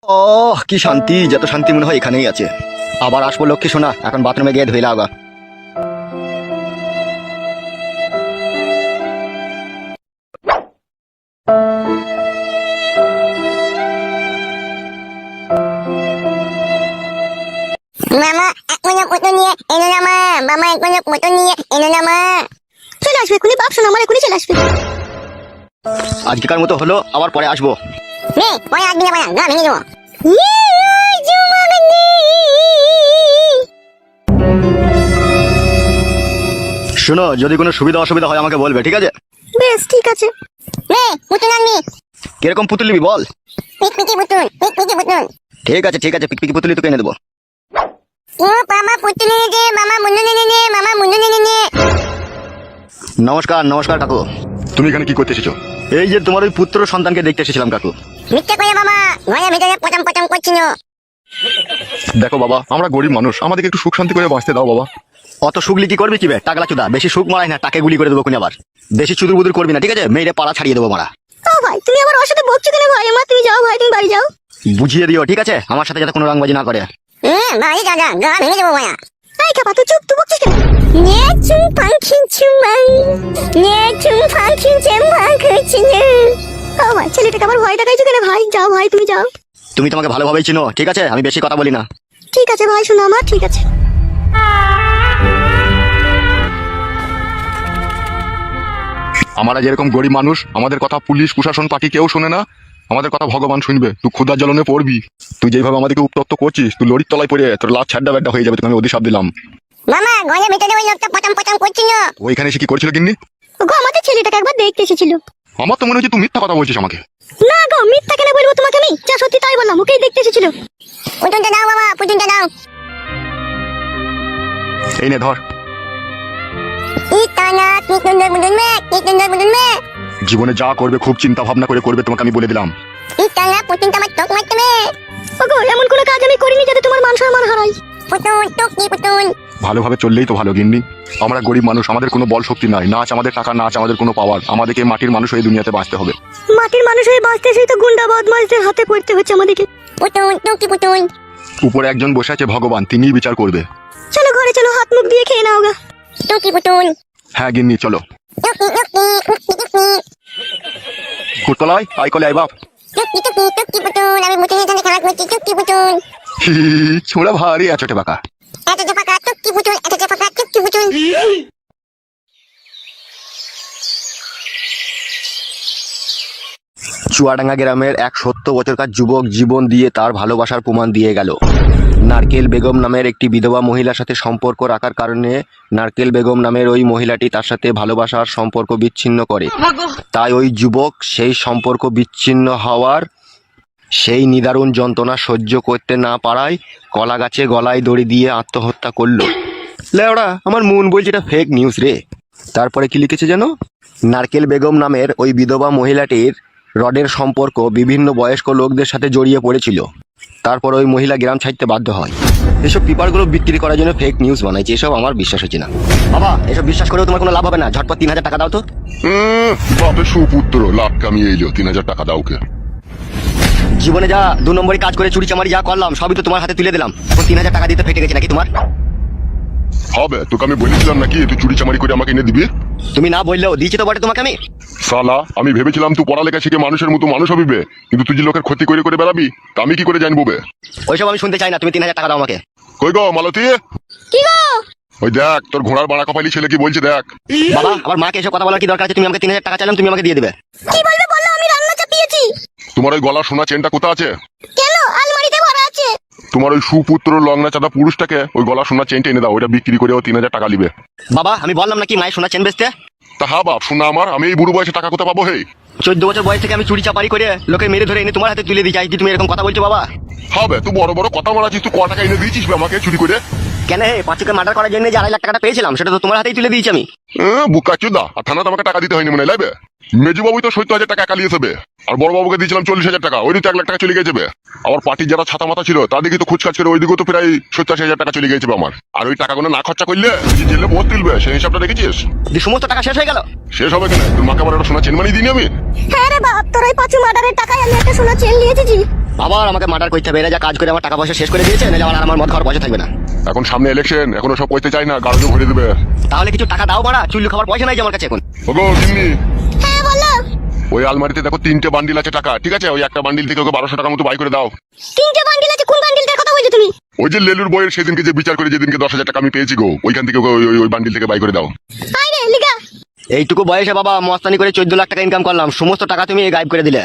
ও কি শান্তি, যত শান্তি মনে হয় এখানেই আছে। আবার আসবো লক্ষ্মী শোনা, এখন বাথরুমে গিয়ে ধুইলা আগা। মামা এক মনে ফটো নিয়ে এনো না মা, মামা এক মনে ফটো নিয়ে এনো না মা। চলে আসবে এখনই বাপ, শোনো আমার এখনই চলে আসবে। আজকেকার মতো হলো, আবার পরে আসবো। নে পরে আসবি না, গা ভেঙে দেবো। শোনো, যদি কোনো সুবিধা অসুবিধা হয় আমাকে বলবে, ঠিক আছে? বেশ ঠিক আছে। নে পুতুল আনবি। কিরকম পুতুল নিবি বল? পিকপিকি পুতুল, পিকপিকি পুতুল। ঠিক আছে ঠিক আছে, পিকপিকি পুতুলই তোকে এনে দেবো। ও মামা পুতুল এনে দে, মামা মুন্ডু এনে দে, মামা মুন্ডু এনে দে। নমস্কার নমস্কার কাকু। তুমি এখানে কি করতে এসেছো? এই যে তোমার ওই পুত্র সন্তানকে দেখতে এসেছিলাম কাকু। মিথ্যে করে মামা, ঘরের ভিতরে পটাম পটাম করছিল। দেখো বাবা, আমরা গরিব মানুষ, আমাদেরকে একটু সুখ শান্তি করে বাঁচতে দাও বাবা। অত সুগলি কি করবি কি বে টাকলা চুদা, বেশি সুখ মারাই না, টাকে গুলি করে দেবো কোন আবার। বেশি চুদুর বুদুর করবি না, ঠিক আছে? মেয়েরে পাড়া ছাড়িয়ে দেবো মারা। ও ভাই তুমি আবার ওর সাথে বকছো কেন ভাই? আমার তুমি যাও ভাই, তুমি বাড়ি যাও। বুঝিয়ে দিও, ঠিক আছে? আমার সাথে যাতে কোনো রংবাজি না করে। বাড়ি যা, গা ভেঙে দেবো মায়া। এই খাপা তুই চুপ, তুই বকছিস কেন? নে চুম পাখিন চুমাং, নে চুম পাখিন চেম্বাং করছিস। ও ভাই ছেলেটাকে আবার ভয় দেখাইছো কেন ভাই? যাও ভাই তুমি যাও। তুমি তোমাকে ভালোভাবেই চিনো, ঠিক আছে? আমি বেশি কথা বলি না। ঠিক আছে ভাই, শোনো আমার, ঠিক আছে। আমরা যেরকম গরিব মানুষ, আমাদের কথা পুলিশ প্রশাসন পার্টি কেউ শোনে না, আমাদের কথা ভগবান শুনবে। তুই ক্ষুধার জ্বলনে পড়বি। তুই যেভাবে আমাদেরকে উত্তপ্ত করছিস, তুই লরির তলায় পড়ে তোর লাশ ছাড্ডা ব্যাড্ডা হয়ে যাবে, তোকে আমি অধিশাপ দিলাম। মামা ঘরের ভিতরে ওই লোকটা পটাম পটাম করছিল। ওইখানে এসে কি করছিল কিন্নি? গো আমাদের ছেলেটাকে একবার দেখতে এসেছিল। আমার তো মনে হচ্ছে তুই মিথ্যা কথা বলছিস আমাকে। না গো মিথ্যা কেন বলবো তোমাকে আমি, যা সত্যি তাই বললাম, ওকেই দেখতে এসেছিল। পুতুলটা দাও বাবা, পুতুলটা দাও। এই নে ধর। ইতানা কি সুন্দর বুদুল মে, কি সুন্দর বুদুল মে। জীবনে যা করবে খুব চিন্তা ভাবনা করে করবে, তোমাকে আমি বলে দিলাম। ইতানা পুতুলটা আমার চোখ মারতে মে। ওগো এমন কোনো কাজ আমি করিনি যাতে তোমার মান সম্মান হারাই। পুতুল টুকি পুতুল। ভালোভাবে চললেই তো ভালো গিন্নি। আমরা গরিব মানুষ, আমাদের কোনো বল শক্তি নাই, নাচ আমাদের টাকা, নাচ আমাদের কোনো পাওয়ার। আমাদেরকে মাটির মানুষ হয়ে দুনিয়াতে বাঁচতে হবে। মাটির মানুষ হয়ে বাঁচতে সেই তো গুন্ডা বদমাইশদের হাতে পড়তে হচ্ছে আমাদেরকে। পুতুল টুকি পুতুল। উপরে একজন বসে আছে ভগবান, তিনিই বিচার করবে। চলো ঘরে চলো, হাত মুখ দিয়ে খেয়ে নাও গা। টুকি পুতুল। হ্যাঁ গিন্নি চলো। টুকি টুকি টুকি টুকি। কুটতলায় আই কলে আই বাপ। টুকি টুকি টুকি পুতুল, আমি পুতুলের সাথে খেলা করছি। টুকি পুতুল। ছোড়া ভারী আছোটে বাঁকা। এত যে পাকা টুকি পুতুল, এত যে পাকা টুকি পুতুল। চুয়াডাঙ্গা গ্রামের এক 70 বছরকার যুবক জীবন দিয়ে তার ভালোবাসার প্রমাণ দিয়ে গেল। নারকেল বেগম নামের একটি বিধবা মহিলার সাথে সম্পর্ক রাখার কারণে নারকেল বেগম নামের ওই মহিলাটি তার সাথে ভালোবাসার সম্পর্ক বিচ্ছিন্ন করে। তাই ওই যুবক সেই সম্পর্ক বিচ্ছিন্ন হওয়ার সেই নিদারুণ যন্ত্রণা সহ্য করতে না পারায় কলা গাছে গলায় দড়ি দিয়ে আত্মহত্যা করলো। লেওড়া, আমার মন বলছে এটা ফেক নিউজ রে। তারপরে কি লিখেছে যেন? নারকেল বেগম নামের ওই বিধবা মহিলাটির রডের সম্পর্ক বিভিন্ন বয়স্ক লোকদের সাথে জড়িয়ে পড়েছিল। তারপর ওই মহিলা গ্রাম ছাড়তে বাধ্য হয়। এসব পেপারগুলো বিক্রি করার জন্য ফেক নিউজ বানাইছে, এসব আমার বিশ্বাস হচ্ছে না। বাবা, এসব বিশ্বাস করেও তোমার কোনো লাভ হবে না। ঝটপট 3000 টাকা দাও তো। বাপের সুপুত্র, লাভ কামিয়ে এলো, 3000 টাকা দাও কে। জীবনে যা 2 নম্বরই কাজ করে চুরি চামারি যা করলাম সবই তো তোমার হাতে তুলে দিলাম। এখন 3000 টাকা দিতে ফেটে গেছে নাকি তোমার? হবে, তোকে আমি বলেছিলাম নাকি তুই চুরি চামারি করে আমাকে এনে দিবি? তুমি না বললেও দিয়েছি তো বটে তোমাকে আমি। সালা, আমি ভেবেছিলাম তুই পড়ালেখা শিখে মানুষের মতো মানুষ হবিবে, কিন্তু তুই যে লোকের ক্ষতি করে করে বেড়াবি তা আমি কি করে জানবো বে? ওইসব আমি শুনতে চাই না, তুমি 3000 টাকা দাও আমাকে। কই গো মালতী? কি গো? ওই দেখ তোর ঘোড়ার বাড়া কপালি ছেলে কি বলছে দেখ। বাবা, আমার মাকে এসব কথা বলার কি দরকার আছে? তুমি আমাকে 3000 টাকা চাইলাম, তুমি আমাকে দিয়ে দেবে। কি বলবে বলো, আমি রান্না চাপিয়েছি। তোমার ওই গলার সোনা চেনটা কোথা আছে? কেন? আলমারিতে ভরা আছে। তোমার ওই সুপুত্র লগ্না চাঁদা পুরুষটাকে ওই গলার সোনা চেনটা এনে দাও, ওইটা বিক্রি করে ও 3000 টাকা নিবে। বাবা, আমি বললাম নাকি মায়ের সোনা চেন বেচতে? তা হ্যাঁ বাপ, শোনা আমার, আমি এই বুড়ো বয়সে টাকা কোথা পাবো? হে 14 বছর বয়স থেকে আমি চুরি চাপারি করে লোকে মেরে ধরে এনে তোমার হাতে তুলে দিই, চাই যে তুমি এরকম কথা বলছো বাবা? হবে, তুই বড় বড় কথা মারাছিস, তুই ক টাকা এনে দিয়েছিস বে আমাকে চুরি করে? কেন হে, 5 মার্ডার করার জন্য যে 2.5 লাখ টাকাটা পেয়েছিলাম সেটা তো তোমার হাতেই তুলে দিয়েছি আমি। বুকা চুদা, আর থানাতে আমাকে টাকা দিতে হয়নি মনে লাগবে। মেজু বাবু তো 70,000 টাকা একা নিয়েছে বে, আর বড় বাবুকে দিয়েছিলাম 40,000 টাকা, ওই 1 লাখ টাকা চলে গেছে বে। আবার পার্টির যারা ছাতা মাথা ছিল তাদেরকে তো খুচকাজ করে ওই দিকেও তো প্রায় 70,000 টাকা চলে গেছে আমার। আর ওই টাকাগুলো না খরচা করলে জেলে বহুত তুলবে, সেই হিসাবটা দেখেছিস? যে সমস্ত টাকা শেষ হয়ে গেল। শেষ হবে কেন? তোর মাকে আমার একটা সোনা চেন বানিয়ে দিইনি আমি? হ্যাঁ রে বাপ, তোর ওই 5 মার্ডারের টাকায় আমি একটা সোনা চেন নিয়ে এসেছি। আবার আমাকে মার্ডার করতে হবে, এরা যা কাজ করে আমার টাকা পয়সা শেষ করে দিয়েছে, নাহলে আমার মদ খাওয়ার পয়সা থাকবে না। এখন সামনে ইলেকশন, এখনো সব কইতে চাই না, গাড়ি ভরে দেবে। তাহলে কিছু টাকা দাও বাড়া, চুল্লু খাবার পয়সা নাই যে আমার কাছে এখন। ওগো গিন্নি, হ্যাঁ বলো। ওই আলমারিতে দেখো 3টে বান্ডিল আছে টাকা, ঠিক আছে? ওই একটা বান্ডিল থেকে ওকে 1200 টাকার মতো বাই করে দাও। 3টে বান্ডিল আছে, কোন বান্ডিলটার কথা বলছো তুমি? ওই যে লেলুর বইয়ের সেদিনকে যে বিচার করে যেদিনকে 10,000 টাকা আমি পেয়েছি গো, ওইখান থেকে ওকে ওই বান্ডিল থেকে বাই করে দাও। আয় রে লিগা। এইটুকু বয়সে বাবা মস্তানি করে 14 লাখ টাকা ইনকাম করলাম, সমস্ত টাকা তুমি গায়েব করে দিলে।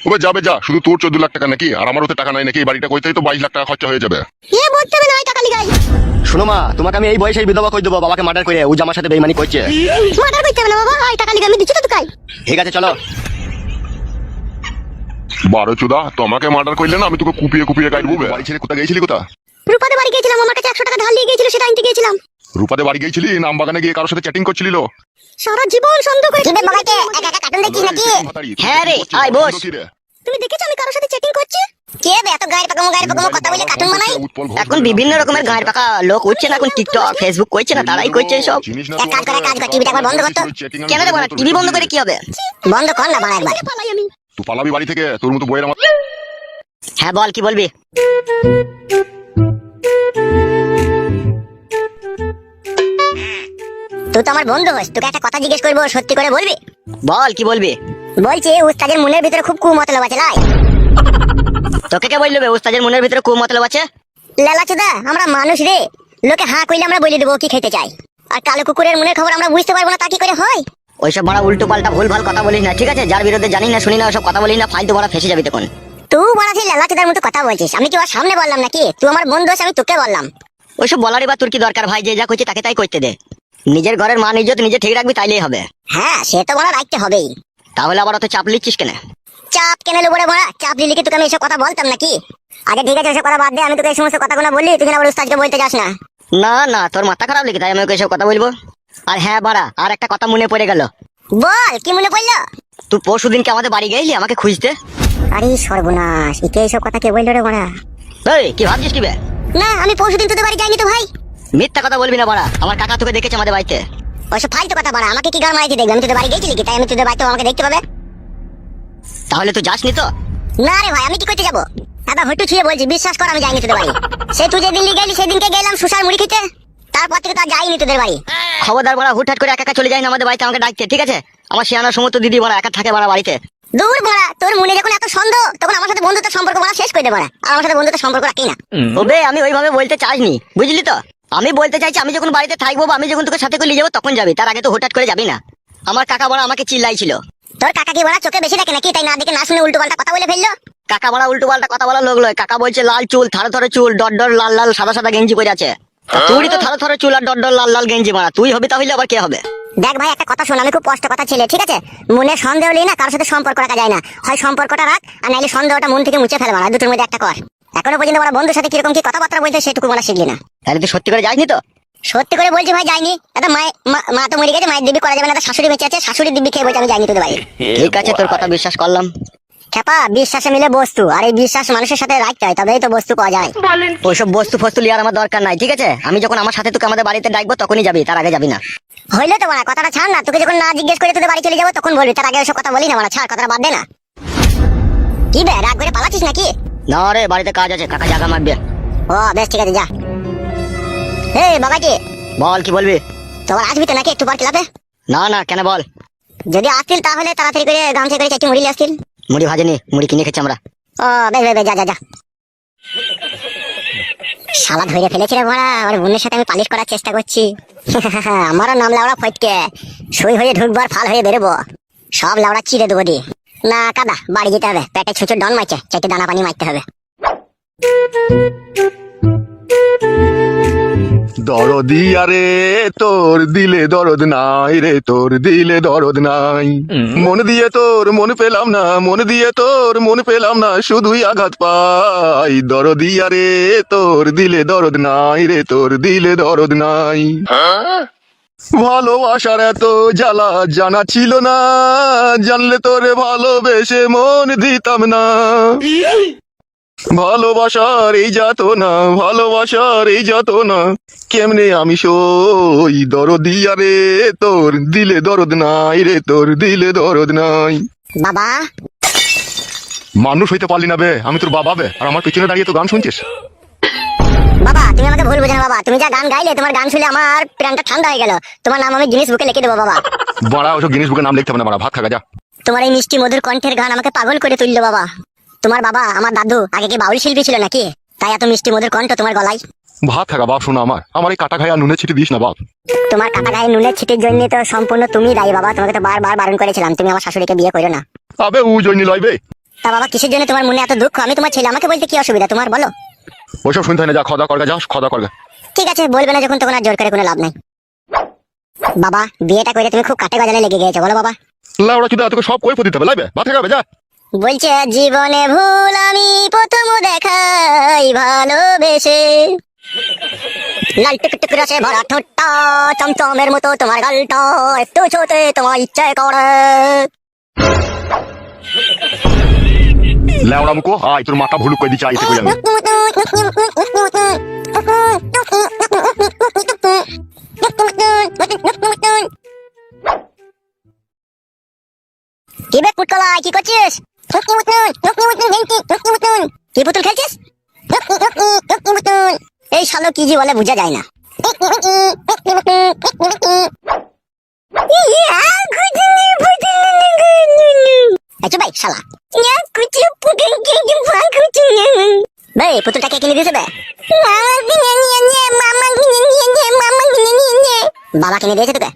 ওবে যাবে যা, শুধু তোর 14 লাখ টাকা নাকি? আর আমার ওতে টাকা নাই নাকি? এই বাড়িটা কইতেই তো 22 লাখ টাকা খরচা হয়ে যাবে। এ বলতে হবে না, ওই টাকা লিগাই। শোনো মা, তোমাকে আমি এই বয়সে বিধবা করে দেবো, বাবাকে মার্ডার করে ও যে আমার সাথে বেইমানি করছে। মার্ডার করতে হবে না বাবা, ওই টাকা লিগা আমি দিচ্ছি তো তোকাই। ঠিক আছে চলো। 12 চোদা, তোমাকে মার্ডার করলে না আমি তোকে কুপিয়ে কুপিয়ে কাটবো। বাড়ি ছেড়ে কোথা গেছিলি? কোথা? রূপাদের বাড়ি গিয়েছিলাম, আমার কাছে 100 টাকা ধার নিয়ে গিয়েছিল, সেটা আনতে গিয়েছিলাম। রূপাতে বাড়ি গেছিলি? নাম বাগানে গিয়ে কারোর সাথে চ্যাটিং করছিলি? সারা জীবন সন্দেহ করে কিবে বাবাকে একা একা কার্টুন দেখিস নাকি? হ্যাঁ রে, আয় বস। তুমি দেখেছো আমি কারোর সাথে চ্যাটিং করছি? কে বে এত গায়ের পাকামো কথা বলে কার্টুন বানাই? এখন বিভিন্ন রকমের গায়ের পাকা লোক উঠছে না, এখন টিকটক ফেসবুক করছে না, তারাই করছে সব। এক কাজ কর, টিভিটা একবার বন্ধ করতো। কেন রে বড়া, টিভি বন্ধ করে কি হবে? বন্ধ কর না বাড়া একবার। তুই পালাবি বাড়ি থেকে, তোর মতো বইয়ের আমার। হ্যাঁ বল, কি বলবি? তুই তো আমার বন্ধু হোস, তোকে একটা কথা জিজ্ঞেস করবো, সত্যি করে বলবি? বল, কি বলবি? বলছি উস্তাদের মনের ভিতরে খুব কুমতলব আছে লাই। তোকে কে বলবে উস্তাদের মনের ভিতরে খুব মতলব আছে? লেলাচুদা, আমরা মানুষ রে, লোকে হাঁ কইলে আমরা বলে দেবো কি খেতে চাই, আর কালো কুকুরের মনের খবর আমরা বুঝতে পারবো না, তা কি করে হয়? ওইসব বড় উল্টো পাল্টা ভুল ভাল কথা বলিস না, ঠিক আছে? যার বিরুদ্ধে জানি না শুনি না ওসব কথা বলিস না, ফালতু বড় ফেসে যাবি তখন। তুই বড় সেই লেলাচুদার মতো কথা বলছিস, আমি কি ওর সামনে বললাম নাকি? তুই আমার বন্ধু হোস, আমি তোকে বললাম। ওইসব বলারই বা তোর কি দরকার ভাই? যে যা করছে তাকে তাই করতে দে। নিজের ঘরের মান ইজ্জত নিজে ঠিক রাখবি, তাইলেই হবে। হ্যাঁ সে তো বড় রাখতে হবেই। তাহলে আবার অত চাপ লিচ্ছিস কেন? চাপ কেন নেবো রে বড়া? চাপ দিলে কি তোকে আমি এসব কথা বলতাম নাকি? আগে ঠিক আছে ওসব কথা বাদ দে, আমি তোকে এই সমস্ত কথাগুলো বললি, তুই আবার উস্তাদকে বলতে যাস না। না না, তোর মাথা খারাপ লেগে তাই আমি ওকে এসব কথা বলবো? আর হ্যাঁ বাড়া, আর একটা কথা মনে পড়ে গেল। বল, কি মনে পড়লো? তুই পরশু দিনকে আমাদের বাড়ি গেলি আমাকে খুঁজতে। আরে সর্বনাশ, একে এইসব কথা কে বললো রে বড়া? এই কি ভাবছিস কি বে? না আমি পরশুদিন তোদের বাড়ি যাইনি তো ভাই। মিথ্যা কথা বলবি না বাড়া, আমার কাকা তোকে দেখেছে আমাদের বাড়িতে। ওসব ফালতু কথা বড়া, আমাকে কি গান মারাইতে দেখবে? আমি তোদের বাড়ি গেছিলি কি তাই আমি তোদের বাড়িতে আমাকে দেখতে পাবে? তাহলে তুই যাসনি তো? না রে ভাই, আমি কি করতে যাবো? আবার হটু ছুঁয়ে বলছি, বিশ্বাস কর আমি যাইনি তোদের বাড়ি। সে তুই যেদিন গেলি সেদিনকে গেলাম সুসার মুড়ি খেতে, তারপর থেকে তো আর যাইনি তোদের বাড়ি। খবরদার বাড়া, হুটহাট করে একা একা চলে যাই না আমাদের বাড়িতে আমাকে ডাকতে, ঠিক আছে? আমার শিয়ানা সমস্ত দিদি বাড়া একা থাকে বাড়া বাড়িতে। দূর বড়া, তোর মনে যখন এত সন্দেহ তখন আমার সাথে বন্ধুত্ব সম্পর্ক বড়া শেষ করে দে বড়া, আর আমার সাথে বন্ধুত্ব সম্পর্ক রাখি না। ওবে আমি ওইভাবে বলতে চাইনি, বুঝলি তো? আমি বলতে চাইছি আমি যখন বাড়িতে থাকবো বা আমি যখন তোকে সাথে করে নিয়ে যাবো তখন যাবি, তার আগে তো হুটহাট করে যাবি না। আমার কাকা বড়া আমাকে চিল্লাইছিল। তোর কাকা কি বড়া চোখে বেশি দেখে নাকি, তাই না দেখে না শুনে উল্টো পাল্টা কথা বলে ফেললো? কাকা বড়া উল্টো পাল্টা কথা বলা লোক লয়, কাকা বলছে লাল চুল, থারে থারে চুল, ডট ডট লাল লাল সাদা সাদা গেঞ্জি পরে আছে। তুই তো থারে থারে চুল আর ডট ডট লাল লাল গেঞ্জি মারা, তুই হবি তাহলে আবার কে হবে? দেখ ভাই একটা কথা শোন, আমি খুব কষ্ট কথা ছেলে, ঠিক আছে? মনে সন্দেহ নেই না, কারোর সাথে সম্পর্ক রাখা যায় না, হয় সম্পর্কটা রাখ আর নাইলে সন্দেহটা মন থেকে মুছে ফেলে মারা, দুটোর মধ্যে একটা কর। এখনো পর্যন্ত আমার বন্ধুর সাথে কিরকম কি কথাবার্তা বলতে সেটুকু বলা শিখলি না। তাহলে তুই সত্যি করে যাসনি তো? সত্যি করে বলছি ভাই যাইনি। এটা মা তো মরে গেছে, মায়ের দিবি করা যাবে না, শাশুড়ি বেঁচে আছে, শাশুড়ি দিবি খেয়ে বলছে আমি যাইনি তোদের বাড়ি। ঠিক আছে, তোর কথা বিশ্বাস করলাম। খেপা, বিশ্বাসে মিলে বস্তু, আর এই বিশ্বাস মানুষের সাথে রাখতে হয়, তবেই তো বস্তু পাওয়া যায়। ওইসব বস্তু ফস্তু লিয়ার আমার দরকার নাই, ঠিক আছে? আমি যখন আমার সাথে তোকে আমাদের বাড়িতে ডাকবো তখনই যাবি, তার আগে যাবি না। হইলে তো বলা কথাটা ছাড় না, তোকে যখন না জিজ্ঞেস করে তোদের বাড়ি চলে যাবো তখন বলবি, তার আগে ওসব কথা বলি না বলা, ছাড় কথাটা বাদ দে না। কি বে রাগ করে পালাচ্ছিস নাকি? না রে, বাড়িতে কাজ আছে, কাকা জায়গা মারবে। ও বেশ ঠিক আছে যা। হে বাবাজি, বল, কি বলবি? তোমার আসবি তো নাকি একটু পর ক্লাবে? না না, কেন বল? যদি আসতিল তাহলে তাড়াতাড়ি করে গামছা করে চাইতে মুড়ি নিয়ে আসতিল। মুড়ি ভাজেনি, মুড়ি কিনে খেছি আমরা। ও বেশ বেশ যা যা যা। শালা ধরে ফেলেছে রে মারা, আমার বোনের সাথে আমি পালিশ করার চেষ্টা করছি। আমারও নাম লাউড়া ফটকে, সই হয়ে ঢুকবার ফাল হয়ে বেরোবো, সব লাউড়া চিড়ে দেবো দি। না কাদা, বাড়ি যেতে হবে, পেটে ছুঁচো ডন মারছে, চাইতে দানা পানি মারতে হবে। দরদি আরে তোর দিলে দরদ নাই রে, তোর দিলে দরদ নাই। মন দিয়ে তোর মন পেলাম না, মন দিয়ে তোর মন পেলাম না, শুধুই আঘাত পাই। দরদি আরে তোর দিলে দরদ নাই রে, তোর দিলে দরদ নাই। ভালোবাসার এত জ্বালা জানা ছিল না, জানলে তোরে ভালোবেসে মন দিতাম না। ভালোবাসার এই যাতনা, ভালোবাসার এই যাতনা, কেমনে আমি সই। দরদি আরে তোর দিলে দরদ নাই রে, তোর দিলে দরদ নাই। বাবা মানুষ হইতে পারলি না বে, আমি তোর বাবা বে, আর আমার পিছনে দাঁড়িয়ে তো গান শুনছিস। বাবা তুমি আমাকে ভুল বোঝো না বাবা, তুমি যা গান গাইলে তোমার গান শুনে আমার প্রাণটা ঠান্ডা হয়ে গেল। তোমার নাম আমি গিনিস বুকে লিখে দেবো বাবা। বড়া ওসব জিনিস বুকে নাম লিখতে হবে না বড়া, ভাত খাগা যা। তোমার এই মিষ্টি মধুর কণ্ঠের গান আমাকে পাগল করে তুললো বাবা। তোমার বাবা আমার দাদু আগে কি বাউল শিল্পী ছিল নাকি, তাই এত মিষ্টি মধুর কণ্ঠ তোমার গলায়। ভাত খাগা বাপ, শোনো আমার এই কাটা খাই আর নুনে ছিটি দিস না বাপ। তোমার কাটা গায়ে নুনের ছিটির জন্য তো সম্পূর্ণ তুমি দায়ী বাবা। তোমাকে তো বারবার বারণ করেছিলাম তুমি আমার শাশুড়িকে বিয়ে করো না। আবে ও জন্য লইবে। তা বাবা কিসের জন্য তোমার মনে এত দুঃখ? আমি তোমার ছেলে, আমাকে বলতে কি অসুবিধা তোমার বলো? ওইসব শুনতে হয় না, যা খাওয়া করগা, যা খাওয়া করগা। ঠিক আছে বলবে না যখন, তখন আর জোর করে কোনো লাভ নাই। বাবা বিয়েটা করে তুমি খুব কাটে গজালে লেগে গেছো বলো বাবা। লাউড়া চুদা তোকে সব কই দিতে হবে, লাইবে ভাত খাবে যা। বলছে জীবনে ভুল আমি প্রথম দেখাই ভালোবেসে, লাল টুকটুক রসে ভরা ঠোঁটটা, চমচমের মতো তোমার গালটা, একটু ছোটে তোমার ইচ্ছে করে। লাউড়া মুকো আয়, তোর মাথা ভুলুক কই দিছে আইতে কই আমি। কি বে পুটকলাই, কি করছিস? কি পুতুল খেলছিস? এই শালো কি জি বলে বুঝা যায় না। আচ্ছা ভাই শালা ভাই পুতুলটাকে কিনে দিয়েছে বে? বাবা কিনে দিয়েছে তোকে?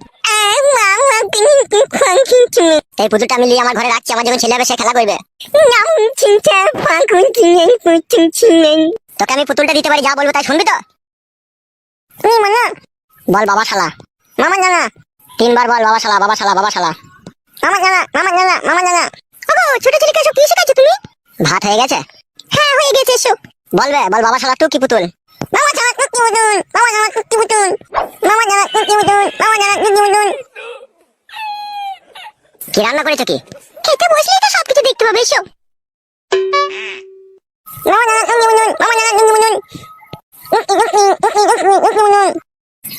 এই পুতুলটা আমি নিয়ে আমার ঘরে রাখছি, আমার যখন ছেলে হবে সে খেলা করবে। তোকে আমি পুতুলটা দিতে পারি, যা বলবো তাই শুনবি তো? বল বাবা শালা। মামা জানা 3 বার বল, বাবা শালা বাবা শালা বাবা শালা। মামা জানা মামা জানা মামা জানা। ছোট ছেলেকে সব কি শেখাচ্ছ তুমি? ভাত হয়ে গেছে? হ্যাঁ হয়ে গেছে, এসো। বলবে বল বাবা শালা টুকি পুতুল। মামা জানা টুকি পুতুল, মামা জানা টুকি পুতুল, মামা জানা টুকি পুতুল, মামা জানা টুকি পুতুল। কি রান্না করেছো কি? খেতে বসলে তো সবকিছু দেখতে পাবে, এসো। মামা জানা টুকি পুতুল, মামা জানা টুকি পুতুল।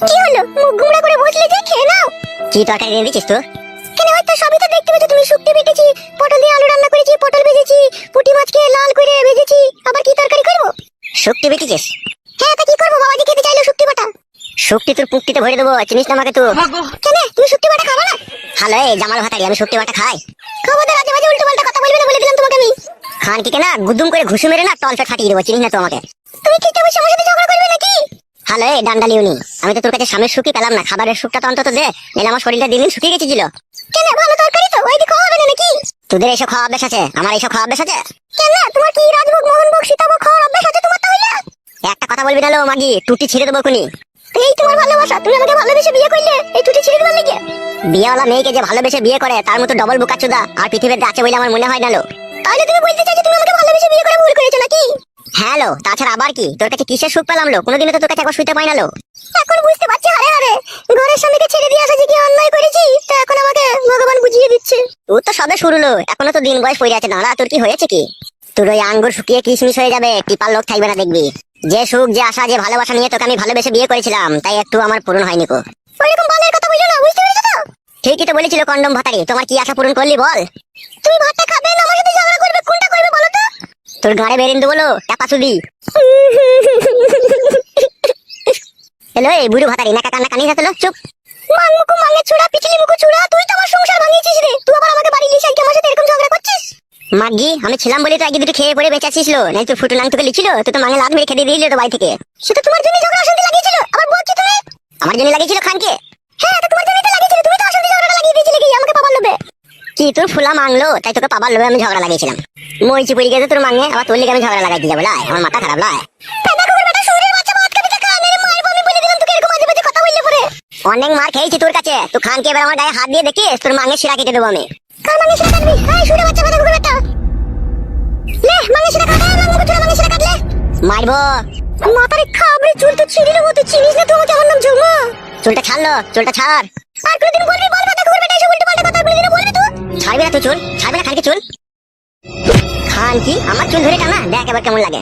কি হলো মুখ গুমড়া করে বসলে যে? খেয়ে নাও। কি তরকারি রেঁধে দিছিস তো? কেন হয়তো সবই তো দেখতে পেয়েছো তুমি। শুক্তি বেটেছি, পটল দিয়ে আলু রান্না করেছি, পটল ভেজেছি, পুঁটি মাছকে লাল করে ভেজেছি, আবার কি তরকারি করবো? শুক্তি বেটেছিস? হ্যাঁ তা কি করবো, বাবাজি খেতে চাইলো শুক্তি বাটা। শুক্তি তোর পুক্তিতে ভরে দেবো, চিনিস না আমাকে তুই? কেন তুমি শুক্তি বাটা খাবো না? হ্যালো এই জামাল ভাতারি, আমি শুক্তি বাটা খাই? খবরদার আজে বাজে উল্টো পাল্টা কথা বলবে না, বলে দিলাম তোমাকে আমি। খান কি না গুদুম করে ঘুষু মেরে না টলটা ফাটিয়ে দেবো, চিনিস না তো আমাকে? তুমি খেতে বসে আমার সাথে ঝগড়া করবে নাকি? হ্যালো এই ডান্ডালিউনি, আমি তো তোর কাছে স্বামীর সুখই পেলাম না, খাবারের সুখটা তো অন্তত দে, নাহলে আমার শরীরটা দিন দিন শুকিয়ে গেছিল। কেন ভালো তরকারি তো, ওই দিকে খাওয়াবে না নাকি? তোদের এইসব খাওয়া অভ্যাস আছে, আমার এইসব খাওয়া অভ্যাস আছে? কেন তোমার কি রাজভোগ মোহনভোগ সীতাভোগ খাওয়ার অভ্যাস আছে তোমার তাহলে? একটা কথা বলবি না লো মাগি, টুটি ছিঁড়ে দেবো খুনি। এই তোমার ভালোবাসা, তুমি আমাকে ভালোবেসে বিয়ে করলে এই টুটি ছিঁড়ে দেবার লেগে? বিয়েওয়ালা মেয়েকে যে ভালোবেসে বিয়ে করে তার মতো ডবল বোকাচোদা আর পৃথিবীতে আছে বলে আমার মনে হয় না লো। তাহলে তুমি বলতে চাইছো তুমি আমাকে ভালোবেসে বিয়ে করে ভুল করেছো নাকি? হ্যাঁ লো, তাছাড়া আবার কি, তোর কাছে কিসের সুখ পেলাম লো? কোনোদিনও তো তোর কাছে একবার শুইতে পাই না লো। এখন বুঝতে পারছি হারে হারে ঘরের স্বামীকে ছেড়ে দিয়ে আসা যে কি অন্যায় করেছি, তা এখন আমাকে ভগবান বুঝিয়ে দিচ্ছে। তোর তো সবে শুরু লো, এখনো তো দিন বয়স পড়ে আছে। দাঁড়া, তোর কি হয়েছে কি? তোর ওই আঙ্গুর শুকিয়ে কিশমিশ হয়ে যাবে, টিপার লোক থাকবে না দেখবি। যে সুখ যে আশা যে ভালোবাসা নিয়ে তোকে আমি ভালোবেসে বিয়ে করেছিলাম, তাই একটু আমার পূরণ হয়নি কো। ওইরকম বালের কথা বললো না, বুঝতে পেরেছো তো? ঠিকই তো বলেছিল কন্ডম ভাতারি, তোমার কি আশা পূরণ করলি বল? তুমি ভাতটা খাবে না আমার সাথে ঝগড়া করবে, কোনটা করবে বলো তো? তোর গাড়ে বেরিয়ে দেবো টাপা চুদি। হ্যালো এই বুড়ো ভাতারি, নাকা কান্না কানি যাচ্ছিল, চুপ। মাঙ্গুকু মাঙ্গে ছুড়া পিছলি মুকু ছুড়া, তুই তো আমার সংসার ভাঙিয়েছিস রে। তুই আবার আমাকে বাড়ি লিস আজকে আমার সাথে এরকম ঝগড়া করছিস? মাগি আমি ছিলাম বলে তো আগে দুটো খেয়ে পড়ে বেঁচে ছিল, নাই তো ফুটু নাং তোকে লিছিল, তুই তো মাঙে লাত মেরে খেতে দিয়েছিল তো বাড়ি থেকে। সেটা তোমার জন্য ঝগড়া অশান্তি লাগিয়েছিল, আবার বলছি তুমি? আমার জন্য লাগিয়েছিল খানকে? হ্যাঁ তো তোমার জন্যই তো লাগিয়েছিল, তুমি তো অশান্তি ঝগড়া লাগিয়ে দিয়েছিলে কি আমাকে পাবার লোভে? কি তোর ফুলা মাংলো তাই তোকে পাবার লোভে আমি ঝগড়া লাগিয়েছিলাম? মইছি পড়ে গেছে তোর মাঙে, আবার তোর লেগে আমি ঝগড়া লাগাই দিলাম? লাই আমার মাথা খারাপ লাই। অনেক মার খেয়েছি তোর কাছে, তুই খানকে এবার আমার গায়ে হাত দিয়ে দেখিস তোর মাঙে শিরা কেটে দেবো আমি। কার মাঙে শিরা কাটবি? এই শুনে বাচ্চা বাদা গুলো বেটা লে মাঙে শিরা কাটে, মাঙে চুরা মাঙে শিরা কাটলে মারবো। মাথারে খাবরে চুল তো ছিঁড়ে নেবো, তুই চিনিস না তো আমাকে? আমার নাম ঝুমা। চুলটা ছাড়লো, চুলটা ছাড়। আর কোনদিন বলবি বল বাদা গুলো বেটা এসব উল্টো পাল্টা কথা বলবি না, বলবি তুই? ছাড়বি না তুই চুল? ছাড়বি না খানকে চুল? খান কি আমার চুল ধরে টানা, দেখ এবার কেমন লাগে।